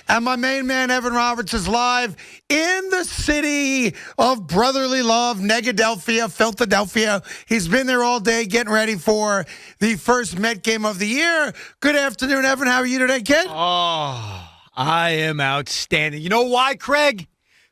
And my main man, Evan Roberts, is live in the city of brotherly love, Negadelphia, Philadelphia. He's been there all day getting ready for the first Met game of the year. Good afternoon, Evan. How are you today, kid? Oh, I am outstanding. You know why, Craig?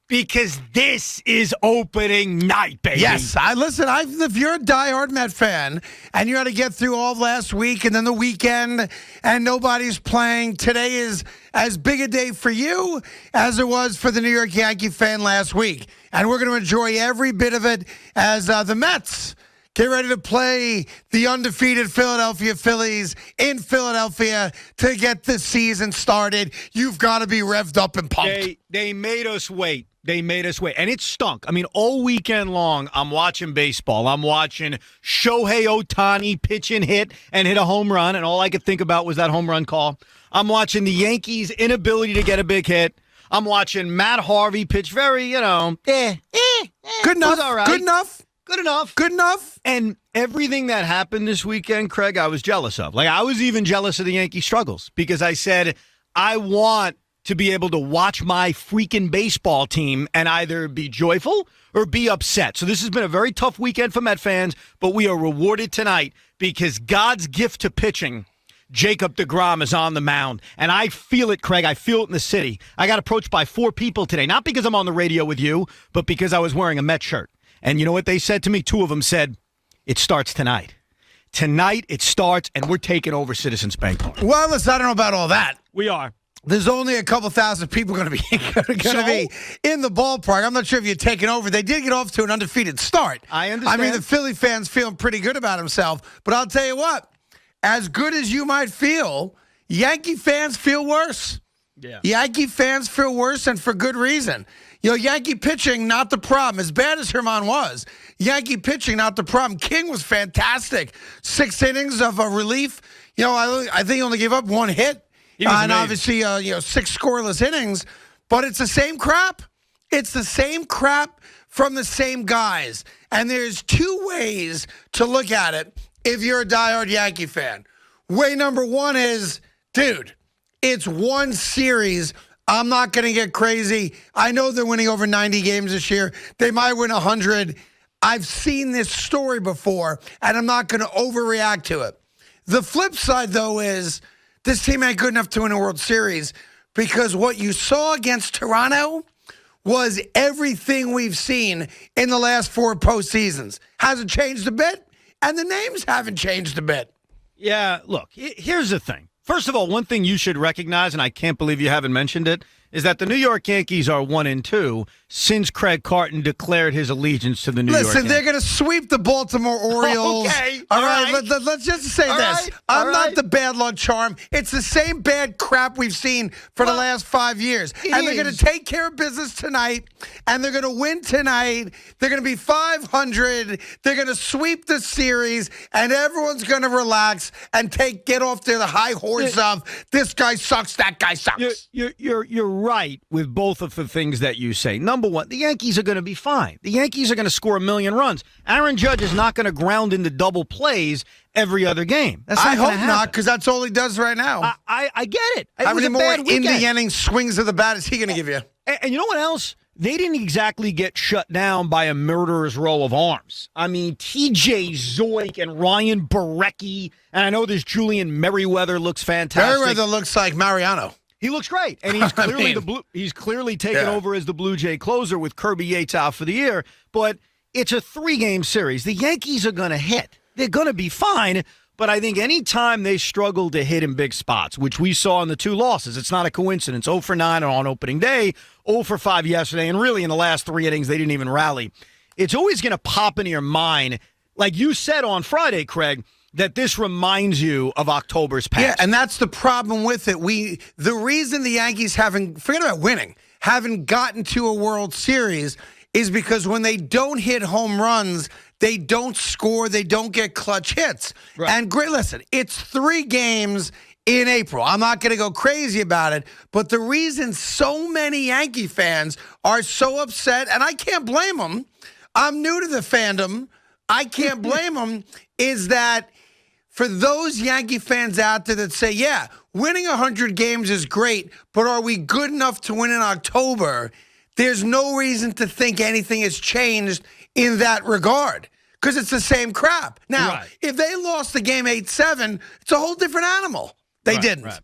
Because this is opening night, baby. Yes, if you're a diehard Met fan and you had to get through all of last week and then the weekend and nobody's playing, today is as big a day for you as it was for the New York Yankee fan last week. And we're going to enjoy every bit of it as the Mets get ready to play the undefeated Philadelphia Phillies in Philadelphia to get the season started. You've got to be revved up and pumped. They made us wait. They made us wait. And it stunk. I mean, all weekend long, I'm watching baseball. I'm watching Shohei Ohtani pitch and hit a home run, and all I could think about was that home run call. I'm watching the Yankees' inability to get a big hit. I'm watching Matt Harvey pitch very, Good enough. All right. Good enough. Good enough. Good enough. And everything that happened this weekend, Craig, I was jealous of. Like, I was even jealous of the Yankee struggles because I said, I want to be able to watch my freaking baseball team and either be joyful or be upset. So this has been a very tough weekend for Met fans, but we are rewarded tonight because God's gift to pitching, Jacob deGrom, is on the mound. And I feel it, Craig. I feel it in the city. I got approached by 4 people today, not because I'm on the radio with you, but because I was wearing a Met shirt. And you know what they said to me? 2 of them said, it starts tonight. Tonight it starts, and we're taking over Citizens Bank Park. Well, listen, I don't know about all that. We are. There's only a couple thousand people going to be in the ballpark. I'm not sure if you're taking over. They did get off to an undefeated start. I understand. I mean, the Philly fans feeling pretty good about himself. But I'll tell you what, as good as you might feel, Yankee fans feel worse. Yeah. Yankee fans feel worse, and for good reason. You know, Yankee pitching, not the problem. As bad as Herman was, Yankee pitching, not the problem. King was fantastic. 6 innings of relief. You know, I think he only gave up 1 hit. And obviously, 6 scoreless innings. But it's the same crap. It's the same crap from the same guys. And there's 2 ways to look at it if you're a diehard Yankee fan. Way number 1 is, dude, it's 1 series. I'm not going to get crazy. I know they're winning over 90 games this year. They might win 100. I've seen this story before, and I'm not going to overreact to it. The flip side, though, is this team ain't good enough to win a World Series because what you saw against Toronto was everything we've seen in the last 4 postseasons. Hasn't changed a bit, and the names haven't changed a bit. Yeah, look, here's the thing. First of all, one thing you should recognize, and I can't believe you haven't mentioned it, is that the New York Yankees are 1-2 since Craig Carton declared his allegiance to the New York Yankees. Listen, they're going to sweep the Baltimore Orioles. Okay. All right. Let's just say this. Right. I'm not the bad luck charm. It's the same bad crap we've seen for the last 5 years. And they're going to take care of business tonight, and they're going to win tonight. They're going to be 500. They're going to sweep the series, and everyone's going to relax and get off the high horse of this guy sucks, that guy sucks. You're right with both of the things that you say. Number 1, the Yankees are going to be fine. The Yankees are going to score 1 million runs. Aaron Judge is not going to ground into double plays every other game. I hope not, because that's all he does right now. I get it. How many more in-the-inning swings of the bat is he going to give you? And you know what else? They didn't exactly get shut down by a murderer's row of arms. I mean, T.J. Zoik and Ryan Barecki, and I know this Julian Merriweather looks fantastic. Merriweather looks like Mariano. He looks great, and he's clearly he's clearly taken over as the Blue Jay closer with Kirby Yates out for the year. But it's a 3-game series. The Yankees are going to hit. They're going to be fine. But I think any time they struggle to hit in big spots, which we saw in the 2 losses, it's not a coincidence. 0 for 9 on opening day, 0 for 5 yesterday, and really in the last 3 innings they didn't even rally. It's always going to pop into your mind, like you said on Friday, Craig, that this reminds you of October's past. Yeah, and that's the problem with it. The reason the Yankees forget about winning, haven't gotten to a World Series is because when they don't hit home runs, they don't score, they don't get clutch hits. Right. And great, listen, it's 3 games in April. I'm not going to go crazy about it, but the reason so many Yankee fans are so upset, and I can't blame them, I'm new to the fandom, I can't blame them, is that for those Yankee fans out there that say, yeah, winning 100 games is great, but are we good enough to win in October? There's no reason to think anything has changed in that regard because it's the same crap. Now, if they lost the game 8-7, it's a whole different animal. They didn't. Right.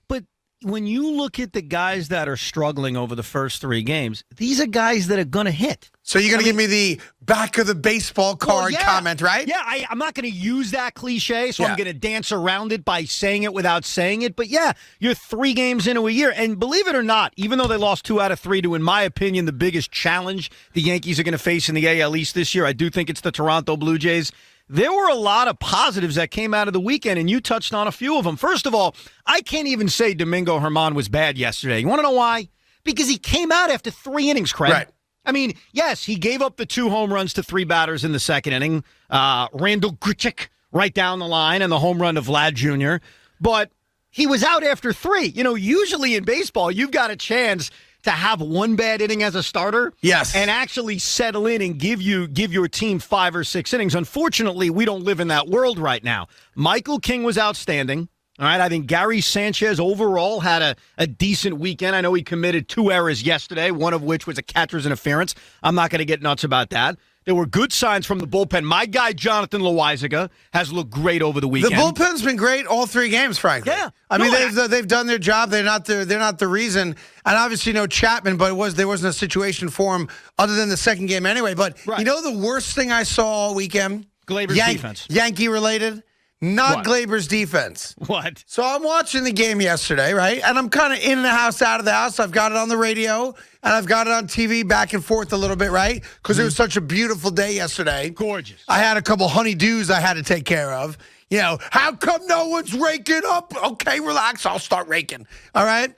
But when you look at the guys that are struggling over the first 3 games, these are guys that are going to hit. So you're going to give me the back of the baseball card comment, right? Yeah, I'm not going to use that cliche, so I'm going to dance around it by saying it without saying it. But yeah, you're 3 games into a year. And believe it or not, even though they lost 2 out of 3 to, in my opinion, the biggest challenge the Yankees are going to face in the AL East this year, I do think it's the Toronto Blue Jays. There were a lot of positives that came out of the weekend, and you touched on a few of them. First of all, I can't even say Domingo Germán was bad yesterday. You want to know why? Because he came out after 3 innings, Craig. Right. I mean, yes, he gave up the 2 home runs to 3 batters in the second inning. Randall Grichuk right down the line and the home run to Vlad Jr. But he was out after 3. You know, usually in baseball, you've got a chance to have 1 bad inning as a starter. Yes. And actually settle in and give your team 5 or 6 innings. Unfortunately, we don't live in that world right now. Michael King was outstanding. All right, I think Gary Sanchez overall had a decent weekend. I know he committed 2 errors yesterday, one of which was a catcher's interference. I'm not going to get nuts about that. There were good signs from the bullpen. My guy, Jonathan Loaisiga, has looked great over the weekend. The bullpen's been great all 3 games, frankly. Yeah. I mean, they've done their job. They're not the reason. And obviously, no Chapman, but there wasn't a situation for him other than the second game anyway. But you know the worst thing I saw all weekend? Gleyber's defense. Yankee-related? Not Gleyber's defense. What? So I'm watching the game yesterday, right? And I'm kind of in the house, out of the house. I've got it on the radio, and I've got it on TV back and forth a little bit, right? Because it was such a beautiful day yesterday. Gorgeous. I had a couple honeydews I had to take care of. You know, how come no one's raking up? Okay, relax. I'll start raking. All right?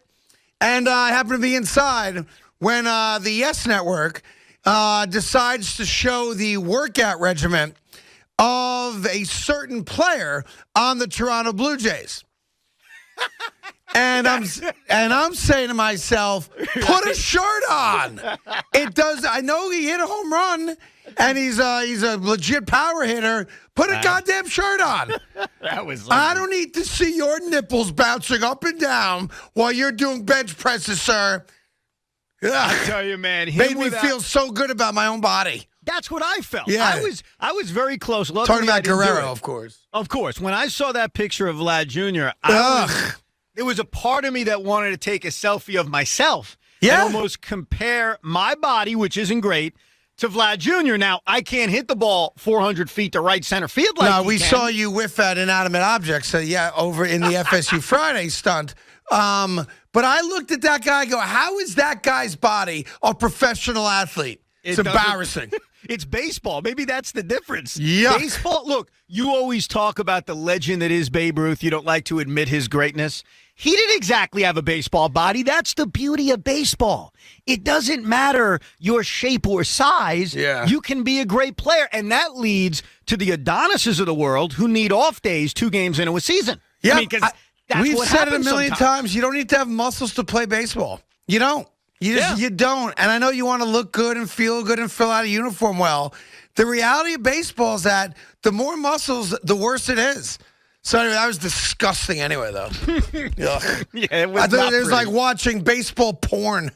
And I happen to be inside when the Yes Network decides to show the workout regimen of a certain player on the Toronto Blue Jays. And I'm saying to myself, put a shirt on. It does. I know he hit a home run, and he's a legit power hitter. Put a goddamn shirt on. That was. I don't need to see your nipples bouncing up and down while you're doing bench presses, sir. Ugh. I tell you, man, made me feel so good about my my That's what I felt. Yeah. I was very close. Luckily, talking about Guerrero, of course. Of course. When I saw that picture of Vlad Jr., there was a part of me that wanted to take a selfie of myself and almost compare my body, which isn't great, to Vlad Jr. Now, I can't hit the ball 400 feet to right center field like we saw you whiff at inanimate objects, over in the FSU Friday stunt. But I looked at that guy and go, how is that guy's body a professional athlete? It's embarrassing. It's baseball. Maybe that's the difference. Yuck. Baseball, look, you always talk about the legend that is Babe Ruth. You don't like to admit his greatness. He didn't exactly have a baseball body. That's the beauty of baseball. It doesn't matter your shape or size. Yeah. You can be a great player. And that leads to the Adonises of the world who need off days 2 games into a season. Yeah. We've said it a million times. You don't need to have muscles to play baseball. You don't. You don't. And I know you want to look good and feel good and fill out a uniform well. The reality of baseball is that the more muscles, the worse it is. So anyway, that was disgusting anyway, though. Ugh. Yeah, it was I thought not it was pretty. like watching baseball porn.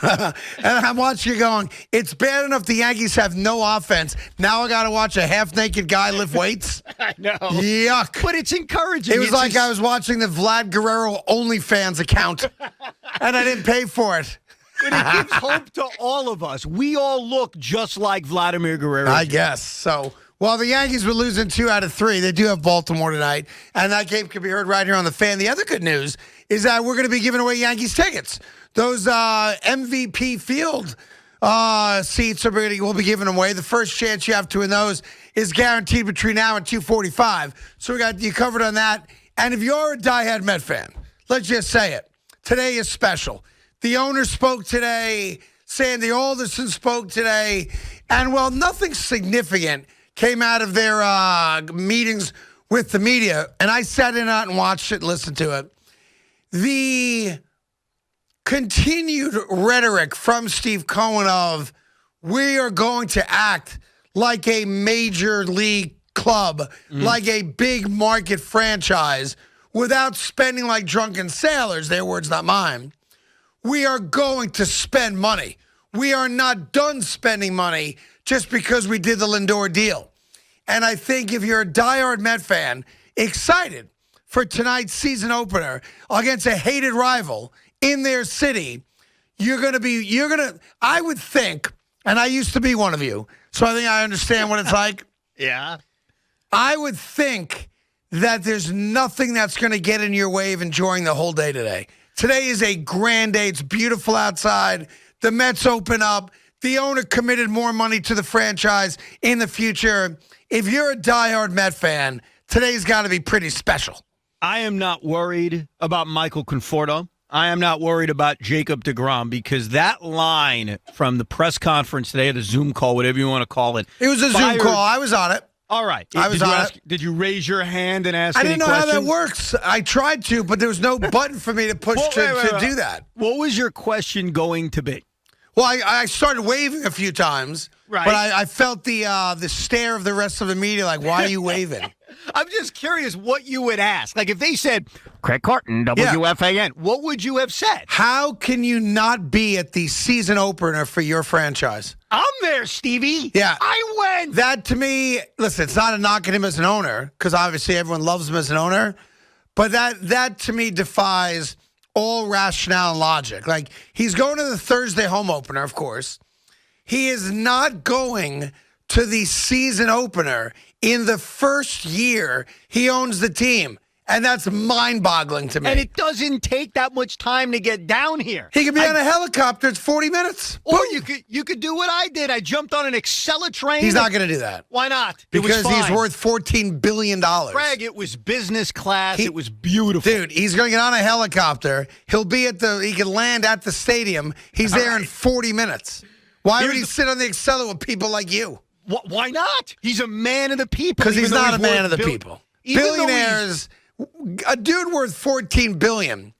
And I'm watching you going, it's bad enough the Yankees have no offense. Now I got to watch a half-naked guy lift weights? I know. Yuck. But it's encouraging. It was like I was watching the Vlad Guerrero OnlyFans account, and I didn't pay for it. But it gives hope to all of us. We all look just like Vladimir Guerrero. I guess. So, while the Yankees were losing 2 out of 3, they do have Baltimore tonight, and that game can be heard right here on the Fan. The other good news is that we're going to be giving away Yankees tickets. Those MVP field seats will be given away. The first chance you have to win those is guaranteed between now and 2:45. So we got you covered on that. And if you're a diehard Met fan, let's just say it. Today is special. The owner spoke today. Sandy Alderson spoke today. And, well, nothing significant came out of their meetings with the media. And I sat in on it and watched it and listened to it. The continued rhetoric from Steve Cohen of we are going to act like a major league club like a big market franchise without spending like drunken sailors, their words, not mine. We are going to spend money. We are not done spending money just because we did the Lindor deal. And I think if you're a diehard Met fan, excited for tonight's season opener against a hated rival in their city, I would think, and I used to be one of you, so I think I understand what it's like. Yeah. I would think that there's nothing that's going to get in your way of enjoying the whole day today. Today is a grand day. It's beautiful outside. The Mets open up. The owner committed more money to the franchise in the future. If you're a diehard Met fan, today's got to be pretty special. I am not worried about Michael Conforto. I am not worried about Jacob deGrom because that line from the press conference today, or the Zoom call, whatever you want to call it. It was a Zoom call. I was on it. All right. I was on it. Did you raise your hand and ask I any didn't know questions? how that works. I tried to, but there was no button for me to push to do that. What was your question going to be? Well, I started waving a few times, right. But I felt the stare of the rest of the media, like, why are you waving? I'm just curious what you would ask. Like if they said, Craig Carton, WFAN, what would you have said? How can you not be at the season opener for your franchise? I'm there, Stevie. Yeah. I went. That, to me, listen, it's not a knock at him as an owner, because obviously everyone loves him as an owner, but that to me defies all rationale and logic. Like, he's going to the Thursday home opener, of course. He is not going to the season opener in the first year he owns the team. And that's mind-boggling to me. And it doesn't take that much time to get down here. He could be on a helicopter. It's 40 minutes. Or Boom. you could do what I did. I jumped on an Acela train. He's not going to do that. Why not? Because he's worth $14 billion. Craig, it was business class. It was beautiful. Dude, he's going to get on a helicopter. He can land at the stadium. He's there in 40 minutes. Why would he sit on the Acela with people like you? Why not? He's a man of the people. Because he's not a man of the people. Billionaires, a dude worth $14 billion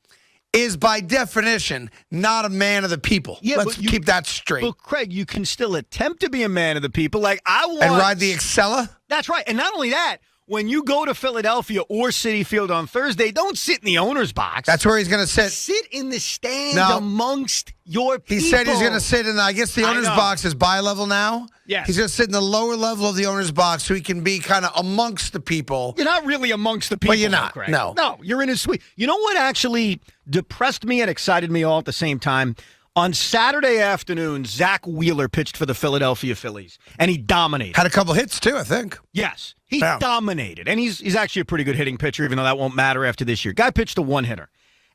is by definition not a man of the people. Yeah, Let's keep that straight. But Craig, you can still attempt to be a man of the people. Like and ride the Acela? That's right. And not only that, when you go to Philadelphia or Citi Field on Thursday, don't sit in the owner's box. That's where he's going to sit. Sit in the stands amongst your people. He said he's going to sit in, I guess the owner's box is bi-level now. Yes. He's going to sit in the lower level of the owner's box so he can be kind of amongst the people. You're not really amongst the people. But you're not, Craig. no. No, you're in his suite. You know what actually depressed me and excited me all at the same time? On Saturday afternoon, Zach Wheeler pitched for the Philadelphia Phillies, and he dominated. Had a couple hits, too, I think. Yes, he dominated. And he's actually a pretty good hitting pitcher, even though that won't matter after this year. Guy pitched a one-hitter.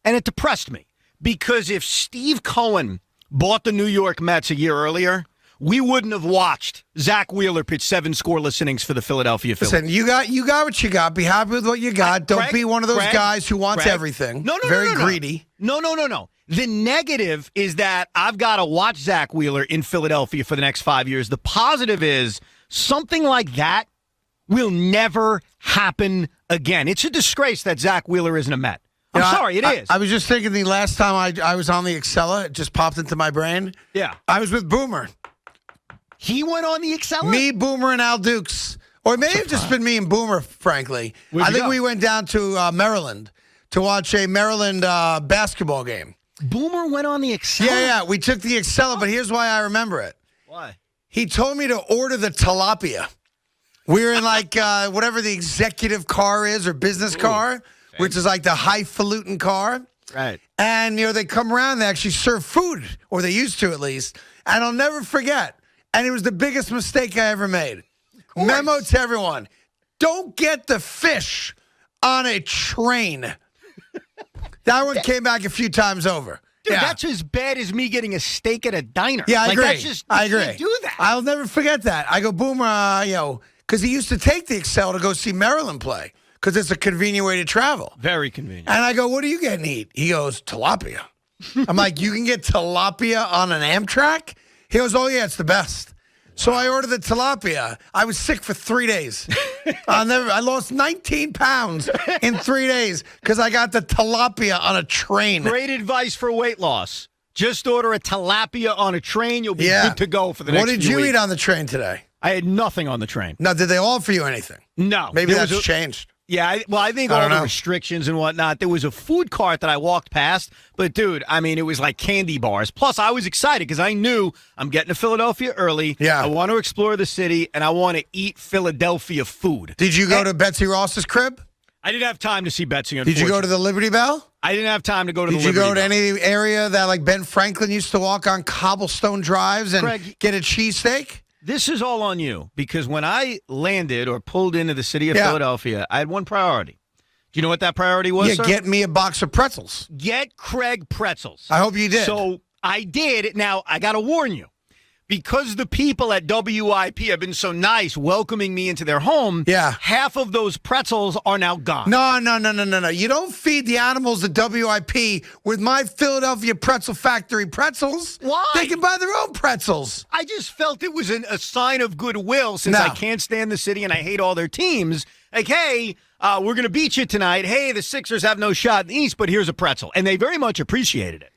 And it depressed me, because if Steve Cohen bought the New York Mets a year earlier, we wouldn't have watched Zach Wheeler pitch 7 scoreless innings for the Philadelphia Phillies. Listen, you got what you got. Be happy with what you got. Don't be one of those guys who wants everything. No, Very greedy. No. The negative is that I've got to watch Zach Wheeler in Philadelphia for the next 5 years. The positive is something like that will never happen again. It's a disgrace that Zach Wheeler isn't a Met. I'm sorry, it is. I was just thinking the last time I was on the Acela, it just popped into my brain. Yeah. I was with Boomer. He went on the Acela? Me, Boomer, and Al Dukes. Or it may have just been me and Boomer, frankly. I think we went down to Maryland to watch a Maryland basketball game. Boomer went on the Acela? Yeah. We took the Acela, but here's why I remember it. Why? He told me to order the tilapia. We were in like whatever the executive car is or business car, which is like the highfalutin car. Right. And, they come around, they actually serve food, or they used to at least. And I'll never forget. And it was the biggest mistake I ever made. Memo to everyone. Don't get the fish on a train. That one came back a few times over. Dude, that's as bad as me getting a steak at a diner. Yeah, I agree. I agree. Can't do that. I'll never forget that. I go, Boomer, because he used to take the Acela to go see Maryland play because it's a convenient way to travel. Very convenient. And I go, what are you getting to eat? He goes, tilapia. I'm like, you can get tilapia on an Amtrak? He goes, oh, yeah, it's the best. So I ordered the tilapia. I was sick for 3 days. I lost 19 pounds in 3 days because I got the tilapia on a train. Great advice for weight loss. Just order a tilapia on a train. You'll be good to go for the next few weeks. What did you eat on the train today? I had nothing on the train. Now, did they offer you anything? No. Maybe that's changed. Yeah, I think all the restrictions and whatnot. There was a food cart that I walked past, but dude, I mean, it was like candy bars. Plus, I was excited because I knew I'm getting to Philadelphia early. Yeah. I want to explore the city, and I want to eat Philadelphia food. Did you go to Betsy Ross's crib? I didn't have time to see Betsy, Did you go to the Liberty Bell? I didn't have time to go to the Liberty Bell. Did you go to Bell. any area that like Ben Franklin used to walk on cobblestone drives and Craig, get a cheesesteak? This is all on you because when I landed or pulled into the city of Philadelphia, I had one priority. Do you know what that priority was, sir? Get me a box of pretzels. Get Craig pretzels. I hope you did. So I did. Now, I got to warn you. Because the people at WIP have been so nice welcoming me into their home, half of those pretzels are now gone. No. You don't feed the animals at WIP with my Philadelphia Pretzel Factory pretzels. Why? They can buy their own pretzels. I just felt it was a sign of goodwill since I can't stand the city and I hate all their teams. Like, hey, we're going to beat you tonight. Hey, the Sixers have no shot in the East, but here's a pretzel. And they very much appreciated it.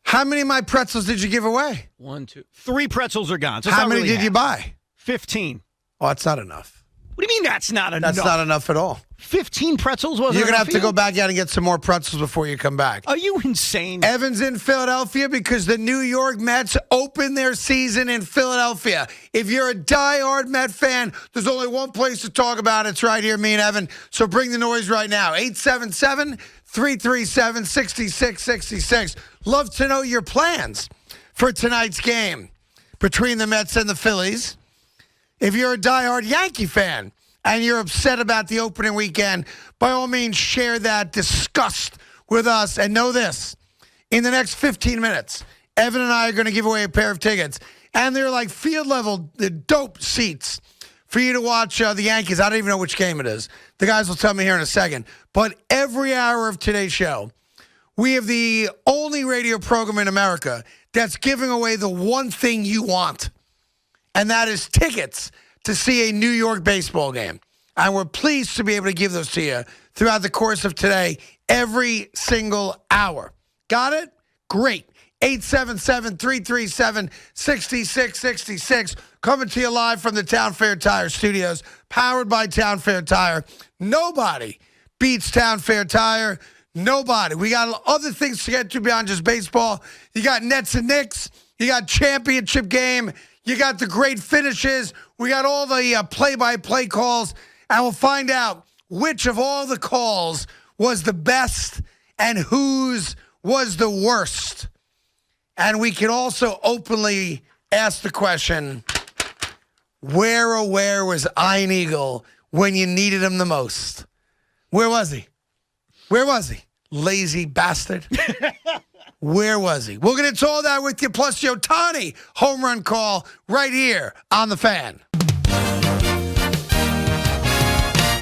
How many of my pretzels did you give away? 1, 2, 3 pretzels are gone. So how many did you buy? 15. Oh, that's not enough. What do you mean that's not enough? That's not enough at all. 15 pretzels wasn't enough. You're going to have to go back out and get some more pretzels before you come back. Are you insane? Evan's in Philadelphia because the New York Mets open their season in Philadelphia. If you're a diehard Met fan, there's only one place to talk about it. It's right here, me and Evan. So bring the noise right now. 877-337-6666. Love to know your plans for tonight's game between the Mets and the Phillies. If you're a diehard Yankee fan and you're upset about the opening weekend, by all means, share that disgust with us. And know this, in the next 15 minutes, Evan and I are going to give away a pair of tickets. And they're like field level, the dope seats for you to watch the Yankees. I don't even know which game it is. The guys will tell me here in a second. But every hour of today's show, we have the only radio program in America that's giving away the one thing you want. And that is tickets to see a New York baseball game. And we're pleased to be able to give those to you throughout the course of today, every single hour. Got it? Great. 877-337-6666. Coming to you live from the Town Fair Tire Studios, powered by Town Fair Tire. Nobody beats Town Fair Tire. Nobody. We got other things to get to beyond just baseball. You got Nets and Knicks. You got championship game. You got the great finishes. We got all the play-by-play calls. And we'll find out which of all the calls was the best and whose was the worst. And we can also openly ask the question, where was Iron Eagle when you needed him the most? Where was he? Where was he? Lazy bastard. Where was he? We'll get into all that with you, plus Yotani home run call right here on The Fan.